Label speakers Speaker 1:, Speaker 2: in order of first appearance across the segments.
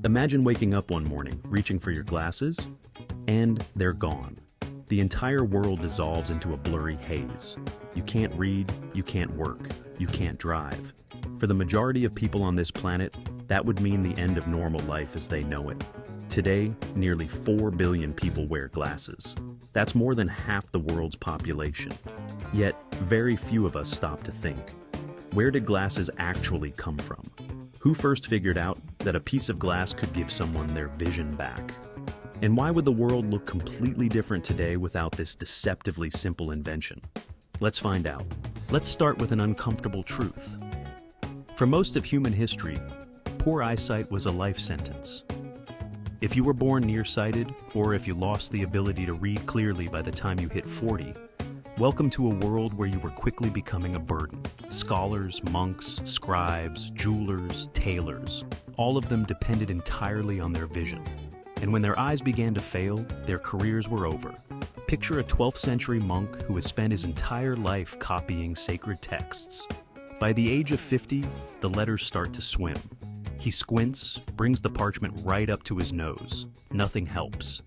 Speaker 1: Imagine waking up one morning, reaching for your glasses, and they're gone. The entire world dissolves into a blurry haze. You can't read, you can't work, you can't drive. For the majority of people on this planet, that would mean the end of normal life as they know it. Today, nearly 4 billion people wear glasses. That's more than half the world's population. Yet, very few of us stop to think. Where did glasses actually come from? Who first figured out that a piece of glass could give someone their vision back? And why would the world look completely different today without this deceptively simple invention? Let's find out. Let's start with an uncomfortable truth. For most of human history, poor eyesight was a life sentence. If you were born nearsighted, or if you lost the ability to read clearly by the time you hit 40, welcome to a world where you were quickly becoming a burden. Scholars, monks, scribes, jewelers, tailors, all of them depended entirely on their vision. And when their eyes began to fail, their careers were over. Picture a 12th century monk who has spent his entire life copying sacred texts. By the age of 50, the letters start to swim. He squints, brings the parchment right up to his nose. Nothing helps.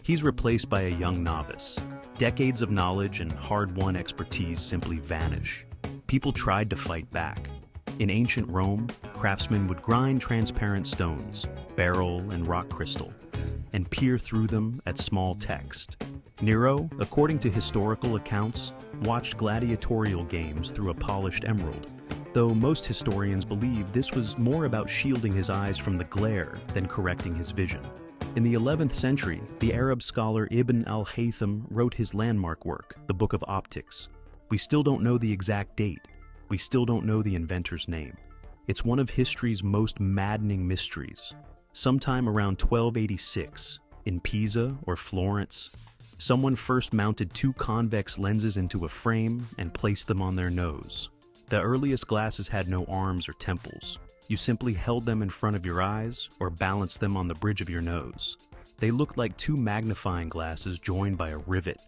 Speaker 1: He's replaced by a young novice. Decades of knowledge and hard-won expertise simply vanish. People tried to fight back. In ancient Rome, craftsmen would grind transparent stones, beryl and rock crystal, and peer through them at small text. Nero, according to historical accounts, watched gladiatorial games through a polished emerald, though most historians believe this was more about shielding his eyes from the glare than correcting his vision. In the 11th century, the Arab scholar Ibn al-Haytham wrote his landmark work, the Book of Optics. We still don't know the exact date. We still don't know the inventor's name. It's one of history's most maddening mysteries. Sometime around 1286, in Pisa or Florence, someone first mounted 2 convex lenses into a frame and placed them on their nose. The earliest glasses had no arms or temples. You simply held them in front of your eyes or balanced them on the bridge of your nose. They looked like 2 magnifying glasses joined by a rivet.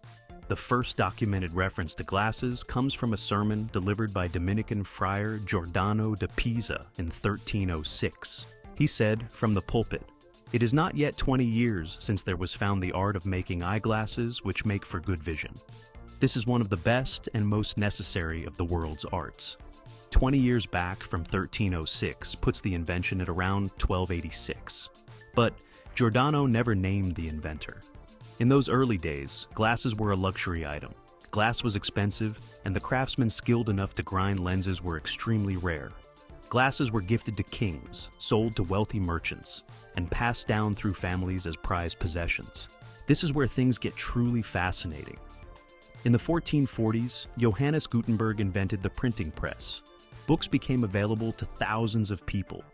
Speaker 1: The first documented reference to glasses comes from a sermon delivered by Dominican friar Giordano da Pisa in 1306. He said, from the pulpit, "It is not yet 20 years since there was found the art of making eyeglasses which make for good vision. This is one of the best and most necessary of the world's arts." 20 years back from 1306 puts the invention at around 1286. But Giordano never named the inventor. In those early days, glasses were a luxury item. Glass was expensive, and the craftsmen skilled enough to grind lenses were extremely rare. Glasses were gifted to kings, sold to wealthy merchants, and passed down through families as prized possessions. This is where things get truly fascinating. In the 1440s, Johannes Gutenberg invented the printing press. Books became available to thousands of people.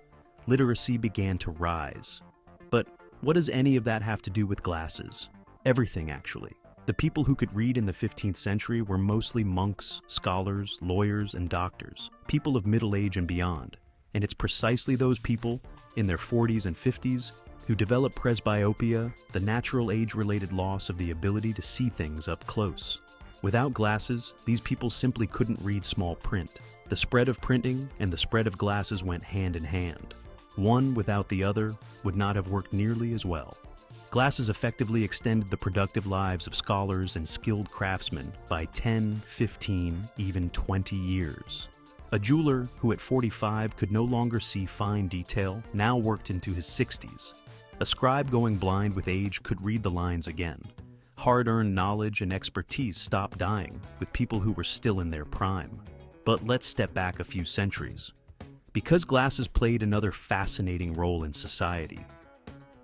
Speaker 1: Literacy began to rise. But what does any of that have to do with glasses? Everything, actually. The people who could read in the 15th century were mostly monks, scholars, lawyers, and doctors, people of middle age and beyond. And it's precisely those people, in their 40s and 50s, who developed presbyopia, the natural age-related loss of the ability to see things up close. Without glasses, these people simply couldn't read small print. The spread of printing and the spread of glasses went hand in hand. One without the other would not have worked nearly as well. Glasses effectively extended the productive lives of scholars and skilled craftsmen by 10, 15, even 20 years. A jeweler who at 45 could no longer see fine detail now worked into his 60s. A scribe going blind with age could read the lines again. Hard-earned knowledge and expertise stopped dying with people who were still in their prime. But let's step back a few centuries. Because glasses played another fascinating role in society,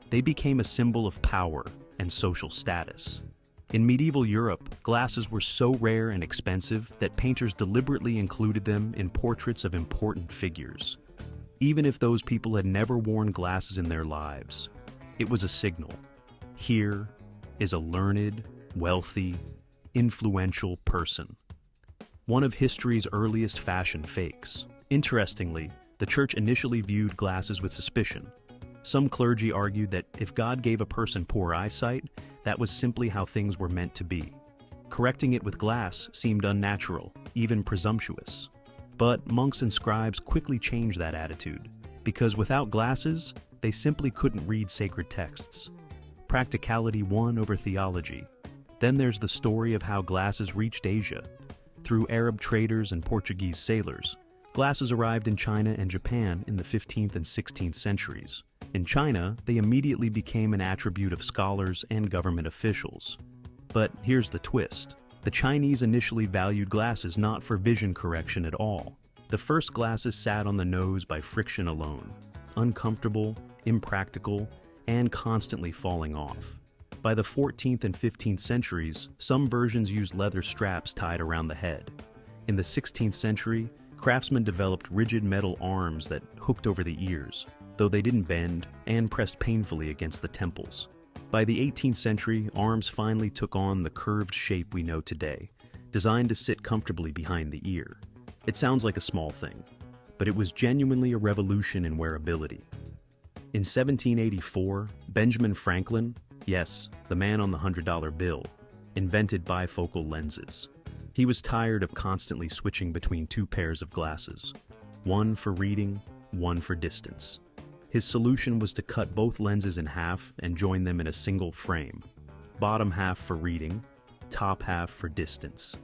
Speaker 1: they became a symbol of power and social status. In medieval Europe, glasses were so rare and expensive that painters deliberately included them in portraits of important figures. Even if those people had never worn glasses in their lives, it was a signal. Here is a learned, wealthy, influential person. One of history's earliest fashion fakes. Interestingly, the church initially viewed glasses with suspicion. Some clergy argued that if God gave a person poor eyesight, that was simply how things were meant to be. Correcting it with glass seemed unnatural, even presumptuous. But monks and scribes quickly changed that attitude, because without glasses, They simply couldn't read sacred texts. Practicality won over theology. Then there's the story of how glasses reached Asia. Through Arab traders and Portuguese sailors, glasses arrived in China and Japan in the 15th and 16th centuries. In China, they immediately became an attribute of scholars and government officials. But here's the twist. The Chinese initially valued glasses not for vision correction at all. The first glasses sat on the nose by friction alone, uncomfortable, impractical, and constantly falling off. By the 14th and 15th centuries, some versions used leather straps tied around the head. In the 16th century, craftsmen developed rigid metal arms that hooked over the ears, though they didn't bend, and pressed painfully against the temples. By the 18th century, arms finally took on the curved shape we know today, designed to sit comfortably behind the ear. It sounds like a small thing, but it was genuinely a revolution in wearability. In 1784, Benjamin Franklin, yes, the man on the $100 bill, invented bifocal lenses. He was tired of constantly switching between two pairs of glasses, one for reading, one for distance. His solution was to cut both lenses in half and join them in a single frame. Bottom half for reading, top half for distance.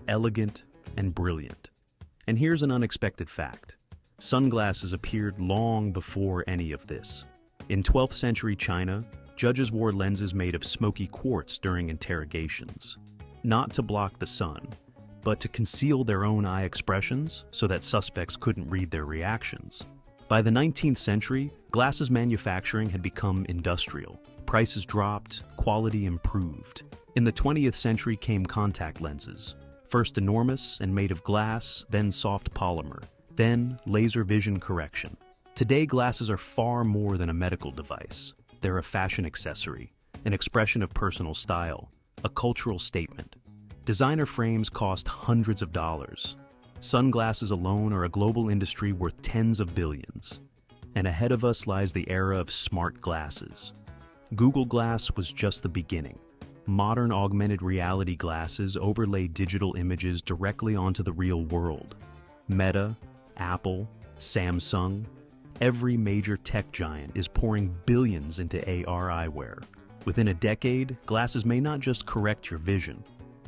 Speaker 1: Elegant and brilliant. And here's an unexpected fact. Sunglasses appeared long before any of this. In 12th century China, judges wore lenses made of smoky quartz during interrogations. Not to block the sun, but to conceal their own eye expressions so that suspects couldn't read their reactions. By the 19th century, glasses manufacturing had become industrial. Prices dropped, quality improved. In the 20th century came contact lenses. First enormous and made of glass, then soft polymer, then laser vision correction. Today, glasses are far more than a medical device. They're a fashion accessory, an expression of personal style, a cultural statement. Designer frames cost hundreds of dollars. Sunglasses alone are a global industry worth tens of billions. And ahead of us lies the era of smart glasses. Google Glass was just the beginning. Modern augmented reality glasses overlay digital images directly onto the real world. Meta, Apple, Samsung, every major tech giant is pouring billions into AR eyewear. Within a decade, glasses may not just correct your vision.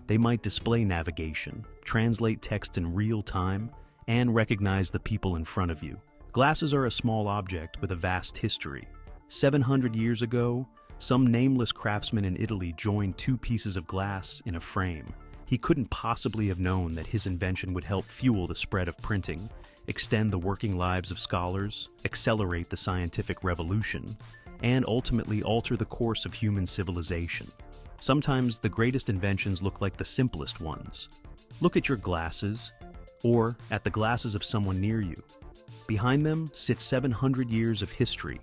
Speaker 1: They might display navigation, translate text in real time, and recognize the people in front of you. Glasses are a small object with a vast history. 700 years ago, some nameless craftsman in Italy joined two pieces of glass in a frame. He couldn't possibly have known that his invention would help fuel the spread of printing, extend the working lives of scholars, accelerate the scientific revolution, and ultimately alter the course of human civilization. Sometimes the greatest inventions look like the simplest ones. Look at your glasses, or at the glasses of someone near you. Behind them sits 700 years of history,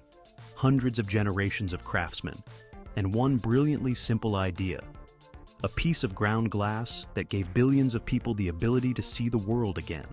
Speaker 1: hundreds of generations of craftsmen, and one brilliantly simple idea. A piece of ground glass that gave billions of people the ability to see the world again.